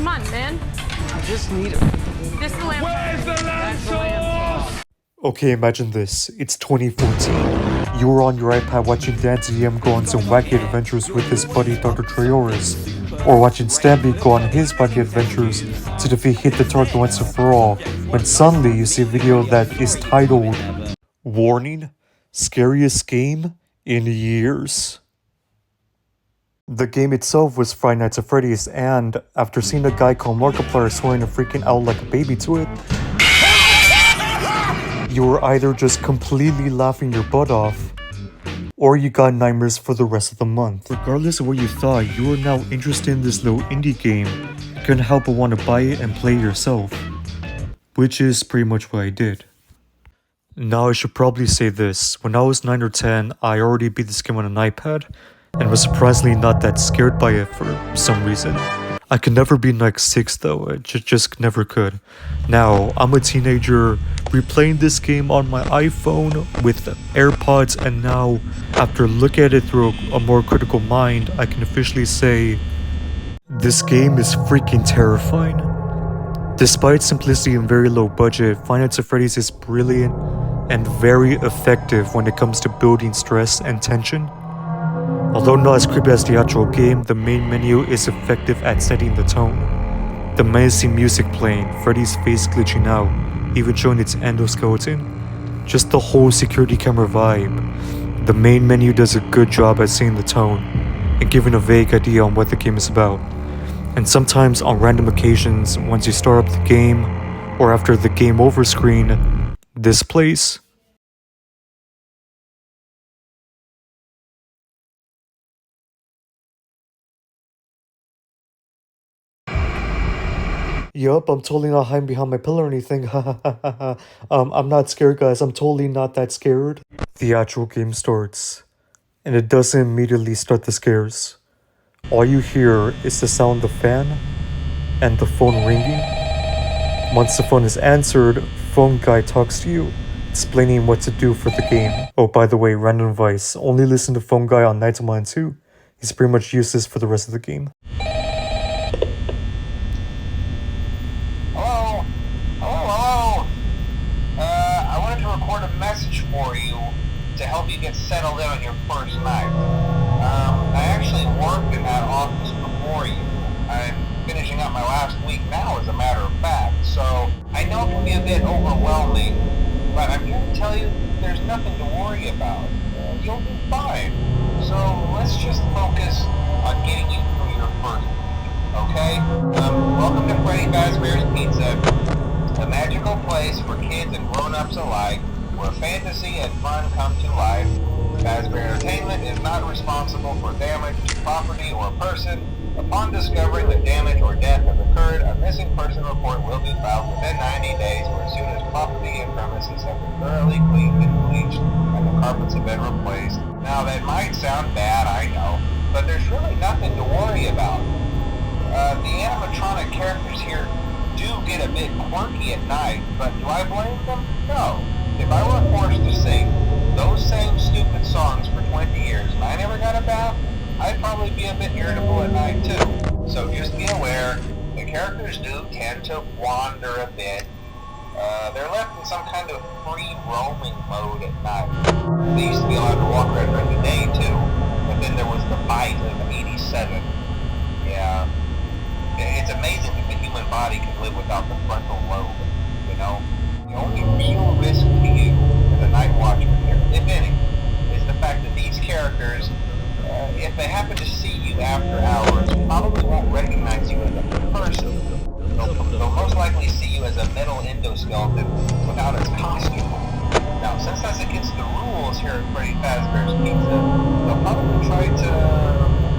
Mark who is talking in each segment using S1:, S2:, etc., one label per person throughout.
S1: Come on, man.
S2: I just need
S1: This is the lamp.
S3: Where's the lamp sauce?
S4: Okay, imagine this. It's 2014. You were on your iPad watching Dan DM go on some wacky adventures with his buddy Dr. Treoris, or watching Stampy go on his wacky adventures to defeat Hit the Target once and for all, when suddenly you see a video that is titled, Warning, Scariest Game in Years. The game itself was Five Nights at Freddy's, and after seeing a guy called Markiplier swearing and freaking out like a baby to it, you were either just completely laughing your butt off, or you got nightmares for the rest of the month. Regardless of what you thought, you are now interested in this little indie game. You couldn't help but want to buy it and play it yourself, which is pretty much what I did. Now I should probably say this, when I was 9 or 10, I already beat this game on an iPad, and was surprisingly not that scared by it for some reason. I could never be like 6 though, I just never could. Now, I'm a teenager, replaying this game on my iPhone with AirPods, and now, after looking at it through a more critical mind, I can officially say, this game is freaking terrifying. Despite simplicity and very low budget, Five Nights at Freddy's is brilliant and very effective when it comes to building stress and tension. Although not as creepy as the actual game, the main menu is effective at setting the tone. The menacing music playing, Freddy's face glitching out, even showing its endoskeleton. Just the whole security camera vibe. The main menu does a good job at setting the tone, and giving a vague idea on what the game is about. And sometimes on random occasions, once you start up the game, or after the game over screen, this plays. Yup, I'm totally not hiding behind my pillar or anything. I'm not scared, guys. I'm totally not that scared. The actual game starts, and it doesn't immediately start the scares. All you hear is the sound of the fan and the phone ringing. Once the phone is answered, phone guy talks to you, explaining what to do for the game. Oh, by the way, random advice, only listen to phone guy on Nights of Mine 2. He's pretty much useless for the rest of the game.
S5: Record a message for you to help you get settled in on your first night. I actually worked in that office before you. I'm finishing up my last week now, as a matter of fact, so I know it can be a bit overwhelming, but I'm here to tell you there's nothing to worry about. You'll be fine. So let's just focus on getting you through your first week, okay? Welcome to Freddy Fazbear's Pizza, a magical place for kids and grown-ups alike, where fantasy and fun come to life. Fazbear Entertainment is not responsible for damage to property or person. Upon discovering that damage or death has occurred, a missing person report will be filed within 90 days or as soon as property and premises have been thoroughly cleaned and bleached and the carpets have been replaced. Now that might sound bad, I know, but there's really nothing to worry about. The animatronic characters here do get a bit quirky at night, but do I blame them? No. If I were forced to sing those same stupid songs for 20 years and I never got a bath, I'd probably be a bit irritable at night too. So just be aware, the characters do tend to wander a bit. They're left in some kind of free roaming mode at night. They used to be allowed to walk around during the day too, but then there was the bite of 87. Yeah. It's amazing that the human body can live without the frontal lobe, you know? The only real risk to you as a night watchman here, if any, is the fact that these characters, if they happen to see you after hours, probably won't recognize you as a person. They'll most likely see you as a metal endoskeleton without its costume. Now, since that's against the rules here at Freddy Fazbear's Pizza, they'll probably try to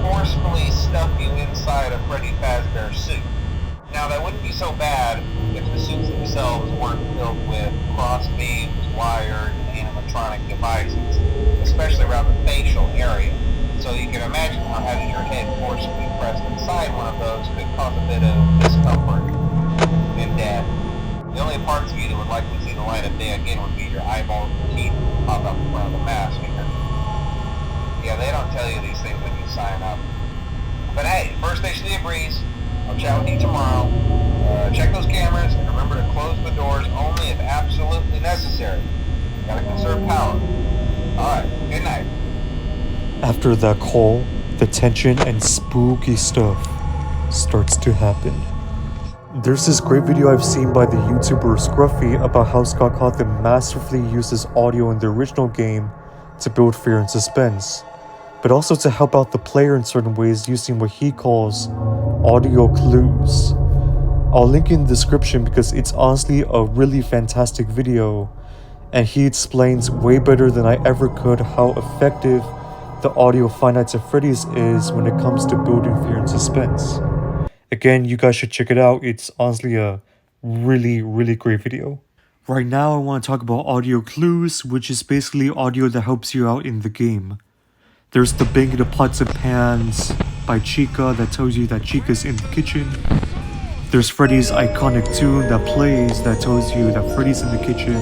S5: forcefully stuff you inside a Freddy Fazbear suit. Now, that wouldn't be so bad if the suits themselves weren't filled with cross beams, wires, and animatronic devices, especially around the facial area. So you can imagine how having your head forcibly pressed inside one of those could cause a bit of discomfort and death. The only parts of you that would likely see the light of day again would be your eyeballs and teeth that pop up in front of the mask here. Yeah, they don't tell you these things when you sign up. But hey, first station of the breeze, I'll chat with you tomorrow. Check those cameras and remember to close the doors only if absolutely necessary. Gotta conserve power. Alright, good night.
S4: After that call, the tension and spooky stuff starts to happen. There's this great video I've seen by the YouTuber Scruffy about how Scott Cawthon masterfully uses audio in the original game to build fear and suspense, but also to help out the player in certain ways using what he calls audio clues. I'll link in the description because it's honestly a really fantastic video, and he explains way better than I ever could how effective the audio Five Nights at Freddy's is when it comes to building fear and suspense. Again, you guys should check it out. It's honestly a really great video. Right now, I want to talk about audio clues, which is basically audio that helps you out in the game. There's the banging of pots and pans by Chica that tells you that Chica's in the kitchen. There's Freddy's iconic tune that plays that tells you that Freddy's in the kitchen.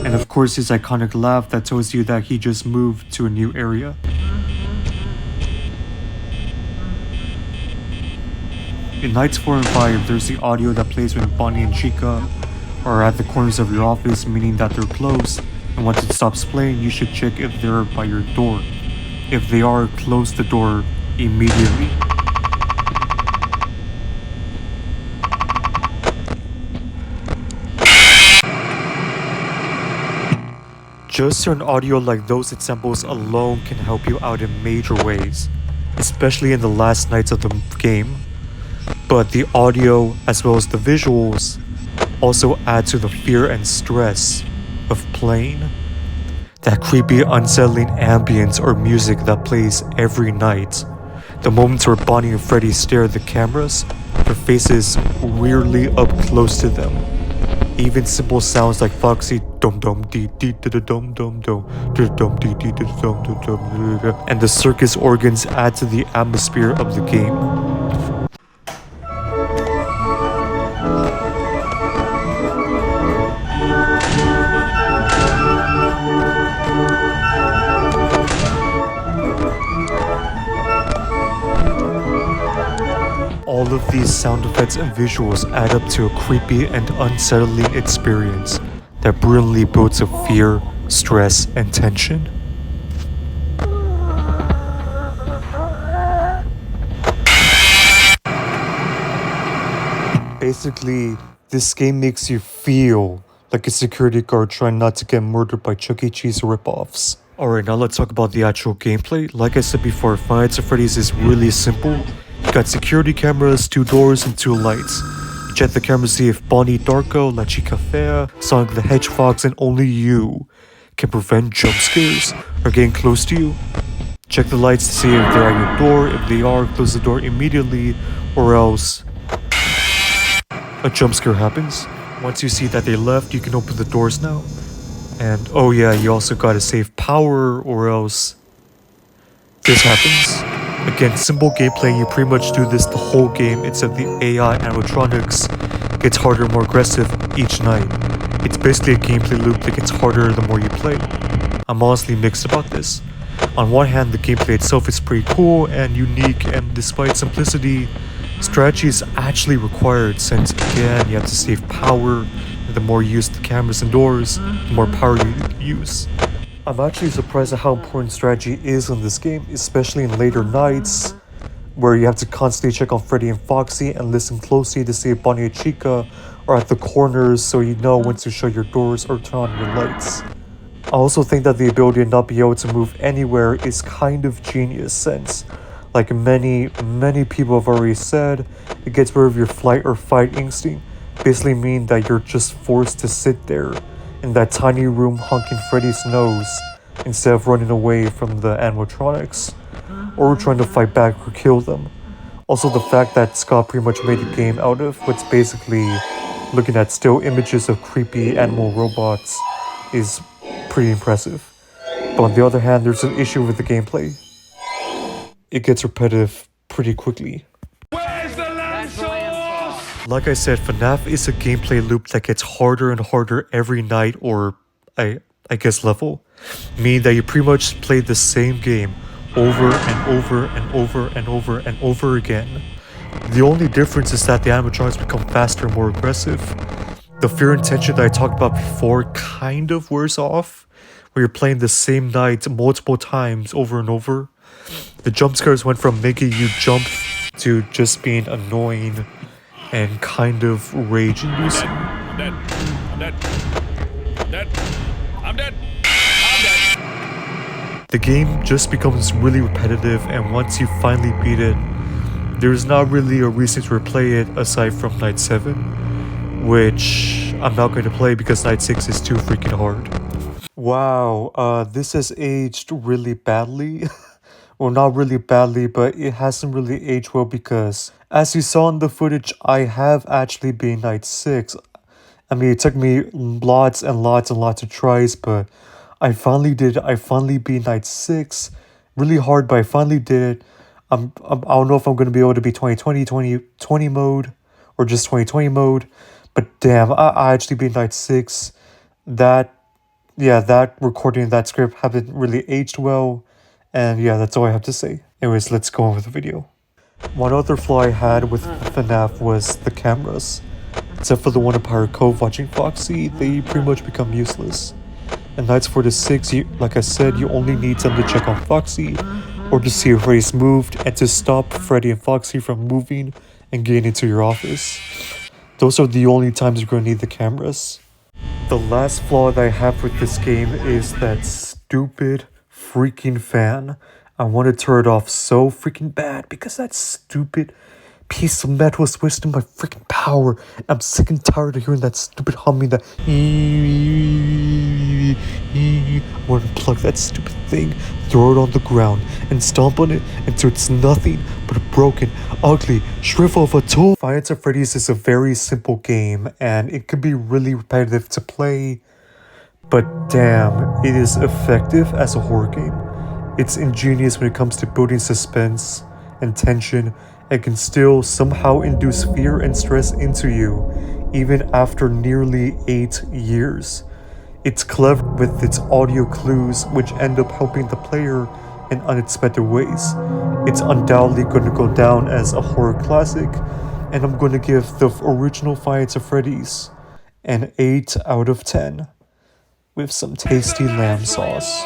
S4: And of course his iconic laugh that tells you that he just moved to a new area. In nights 4 and 5, there's the audio that plays when Bonnie and Chica are at the corners of your office, meaning that they're close, and once it stops playing, you should check if they're by your door. If they are, close the door immediately. Just certain audio like those examples alone can help you out in major ways, especially in the last nights of the game. But the audio, as well as the visuals, also add to the fear and stress of playing. That creepy, unsettling ambience or music that plays every night. The moments where Bonnie and Freddy stare at the cameras, their faces weirdly up close to them. Even simple sounds like Foxy dum dum dee dee da dum dum dum dum dee dee da dum dum dum, and the circus organs add to the atmosphere of the game. All of these sound effects and visuals add up to a creepy and unsettling experience that brilliantly builds up fear, stress, and tension. Basically, this game makes you feel like a security guard trying not to get murdered by Chuck E. Cheese ripoffs. Alright, now let's talk about the actual gameplay. Like I said before, Five Nights at Freddy's is really simple. You got security cameras, 2 doors, and 2 lights. You check the cameras to see if Bonnie Darko, La Chica Fea, Sonic the Hedgehog, and only you can prevent jump scares or getting close to you. Check the lights to see if they're at your door. If they are, close the door immediately, or else a jump scare happens. Once you see that they left, you can open the doors now. And oh yeah, you also gotta save power, or else this happens. Again, simple gameplay, you pretty much do this the whole game, except the AI animatronics gets harder and more aggressive each night. It's basically a gameplay loop that gets harder the more you play. I'm honestly mixed about this. On one hand, the gameplay itself is pretty cool and unique, and despite simplicity, strategy is actually required since, again, you have to save power, and the more you use the cameras and doors, the more power you use. I'm actually surprised at how important strategy is in this game, especially in later nights, where you have to constantly check on Freddy and Foxy and listen closely to see if Bonnie and Chica are at the corners so you know when to shut your doors or turn on your lights. I also think that the ability to not be able to move anywhere is kind of genius since, like many people have already said, it gets rid of your flight or fight instinct, basically meaning that you're just forced to sit there in that tiny room honking Freddy's nose instead of running away from the animatronics or trying to fight back or kill them. Also, the fact that Scott pretty much made a game out of what's basically looking at still images of creepy animal robots is pretty impressive. But on the other hand, there's an issue with the gameplay. It gets repetitive pretty quickly.
S3: Where's the lamb sauce?
S4: Like I said, FNAF is a gameplay loop that gets harder and harder every night or I guess level. Meaning that you pretty much play the same game over and over and over and over and over again. The only difference is that the animatronics become faster and more aggressive. The fear and tension that I talked about before kind of wears off, where you're playing the same night multiple times over and over. The jump scares went from making you jump to just being annoying and kind of rage-inducing.
S3: I'm dead. I'm dead. I'm dead. I'm dead. I'm dead.
S4: The game just becomes really repetitive, and once you finally beat it, there's not really a reason to replay it aside from Night 7, which I'm not going to play because Night 6 is too freaking hard. Wow, this has aged really badly. Well, not really badly, but it hasn't really aged well because, as you saw in the footage, I have actually been Night 6. I mean, it took me lots and lots and lots of tries, but I finally did it. I finally beat Night 6. Really hard, but I finally did it. I don't know if I'm going to be able to be 2020 mode or just 2020 mode, but damn, I actually beat Night 6. That recording, that script haven't really aged well. And yeah, that's all I have to say. Anyways, let's go on with the video. One other flaw I had with FNAF was the cameras. Except for the one in Pirate Cove watching Foxy, they pretty much become useless. In Nights 4 to 6, like I said, you only need them to check on Foxy, or to see if Freddy's moved, and to stop Freddy and Foxy from moving and getting into your office. Those are the only times you're going to need the cameras. The last flaw that I have with this game is that stupid freaking fan. I want to turn it off so freaking bad because that stupid piece of metal is wasting my freaking power. I'm sick and tired of hearing that stupid humming, that I want to plug that stupid thing, throw it on the ground, and stomp on it until it's nothing but a broken, ugly shrivel of a tool. Five Nights at Freddy's is a very simple game, and it can be really repetitive to play, but damn, it is effective as a horror game. It's ingenious when it comes to building suspense and tension, and can still somehow induce fear and stress into you, even after nearly 8 years. It's clever with its audio clues, which end up helping the player in unexpected ways. It's undoubtedly going to go down as a horror classic, and I'm going to give the original Five Nights at Freddy's an 8 out of 10. With some tasty lamb sauce.